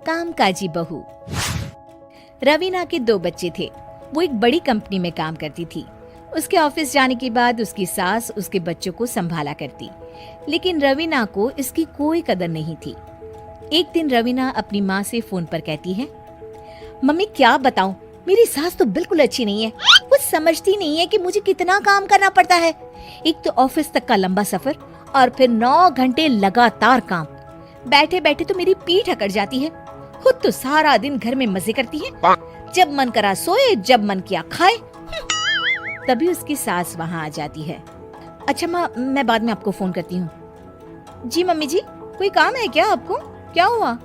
कामकाजी बहू। रवीना के 2 बच्चे थे। वो एक बड़ी कंपनी में काम करती थी। उसके ऑफिस जाने के बाद उसकी सास उसके बच्चों को संभाला करती, लेकिन रवीना को इसकी कोई कदर नहीं थी। एक दिन रवीना अपनी माँ से फोन पर कहती है, मम्मी क्या बताऊं, मेरी सास तो बिल्कुल अच्छी नहीं है। वो समझती नहीं है कि मुझे कितना काम करना पड़ता है। एक तो ऑफिस तक का लंबा सफर और फिर 9 घंटे लगातार काम। बैठे बैठे तो मेरी पीठ अकड़ जाती है। खुद तो सारा दिन घर में मजे करती है, जब मन करा सोए, जब मन किया खाए। तभी उसकी सास वहाँ आ जाती है। अच्छा माँ, मैं बाद में आपको फोन करती हूँ। जी मम्मी जी, कोई काम है क्या आपको? क्या हुआ?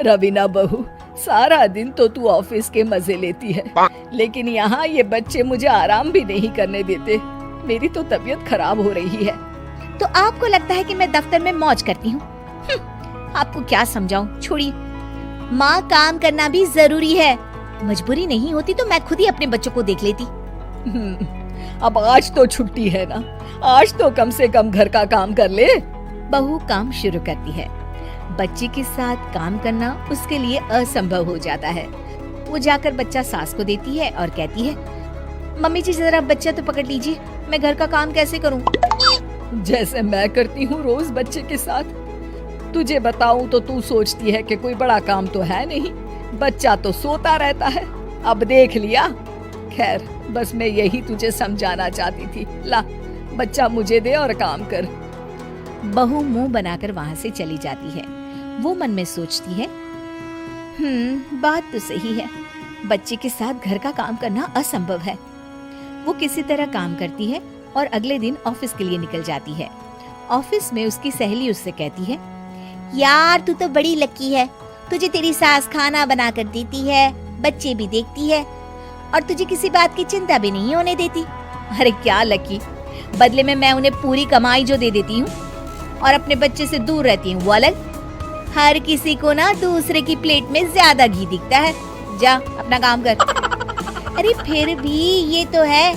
रवीना बहू, सारा दिन तो तू ऑफिस के मजे लेती है, लेकिन यहाँ ये बच्चे मुझे आराम भी नहीं करने देते। मेरी तो तबीयत खराब हो रही है। तो आपको लगता है कि मैं दफ्तर में मौज करती हूँ? आपको क्या समझाऊं, छोड़िए। माँ, काम करना भी जरूरी है। मजबूरी नहीं होती तो मैं खुद ही अपने बच्चों को देख लेती। अब आज तो छुट्टी है ना, आज तो कम से कम घर का काम कर ले। बहू काम शुरू करती है। बच्चे के साथ काम करना उसके लिए असंभव हो जाता है। वो जाकर बच्चा सास को देती है और कहती है, मम्मी जी जरा बच्चा तो पकड़ लीजिए, मैं घर का काम कैसे करूं? जैसे मैं करती हूँ रोज बच्चे के साथ। तुझे बताऊं तो तू सोचती है कि कोई बड़ा काम तो है नहीं, बच्चा तो सोता रहता है। अब देख लिया। खैर, बस मैं यही तुझे समझाना चाहती थी। ला, बच्चा मुझे दे और काम कर। बहू मुंह बनाकर वहाँ से चली जाती है। वो मन में सोचती है, बात तो सही है, बच्चे के साथ घर का काम करना असंभव है। वो किसी तरह काम करती है और अगले दिन ऑफिस के लिए निकल जाती है। ऑफिस में उसकी सहेली उससे कहती है, यार तू तो बड़ी लकी है, तुझे तेरी सास खाना बना कर देती है, बच्चे भी देखती है और तुझे किसी बात की चिंता भी नहीं होने देती। अरे क्या लकी, बदले में मैं उन्हें पूरी कमाई जो दे देती हूँ और अपने बच्चे से दूर रहती हूँ वो अलग। हर किसी को ना दूसरे की प्लेट में ज्यादा घी दिखता है। जा अपना काम कर। अरे फिर भी ये तो है,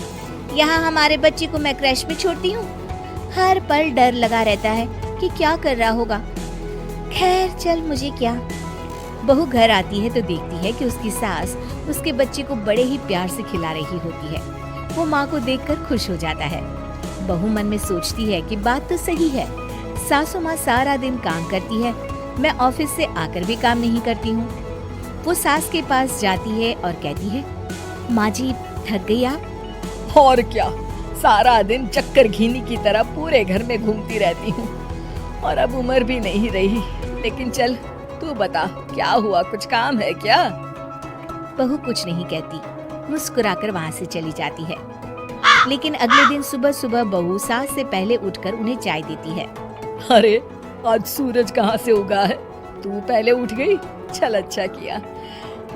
यहाँ हमारे बच्चे को मैं क्रैश में छोड़ती हूँ, हर पल डर लगा रहता है कि क्या कर रहा होगा। खैर चल, मुझे क्या। बहू घर आती है तो देखती है कि उसकी सास उसके बच्चे को बड़े ही प्यार से खिला रही होती है। वो माँ को देखकर खुश हो जाता है। बहू मन में सोचती है कि बात तो सही है, सासू माँ सारा दिन काम करती है, मैं ऑफिस से आकर भी काम नहीं करती हूँ। वो सास के पास जाती है और कहती है, माँ जी थक गई आप? और क्या, सारा दिन चक्कर घीनी की तरह पूरे घर में घूमती रहती हूँ और अब उम्र भी नहीं रही। लेकिन चल तू बता, क्या हुआ, कुछ काम है क्या? बहू कुछ नहीं कहती, मुस्कुराकर वहाँ से चली जाती है। लेकिन अगले दिन सुबह सुबह बहू सास से पहले उठकर उन्हें चाय देती है। अरे आज सूरज कहाँ से उगा है, तू पहले उठ गई? चल अच्छा किया,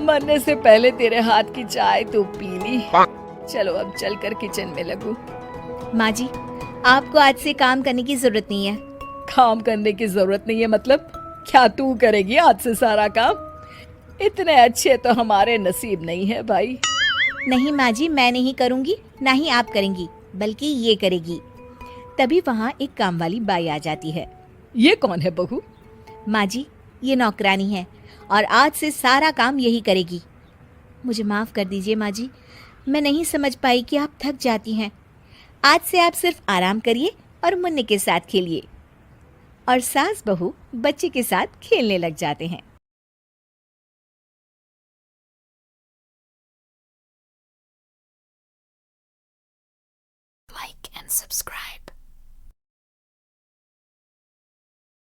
मरने से पहले तेरे हाथ की चाय तो पी ली। चलो अब चलकर किचन में लगूं। माँ जी, आपको आज से काम करने की जरूरत नहीं है। काम करने की जरूरत नहीं है मतलब? क्या तू करेगी आज से सारा काम? इतने अच्छे तो हमारे नसीब नहीं है भाई। नहीं माँ जी, मैं नहीं करूँगी, ना ही आप करेंगी, बल्कि ये करेगी। तभी वहाँ एक काम वाली बाई आ जाती है। ये कौन है बहू? माँ जी, ये नौकरानी है और आज से सारा काम यही करेगी। मुझे माफ कर दीजिए माँ जी, मैं नहीं समझ पाई कि आप थक जाती हैं। आज से आप सिर्फ आराम करिए और मुन्ने के साथ खेलिए। और सास बहू बच्चे के साथ खेलने लग जाते हैं। Like and subscribe.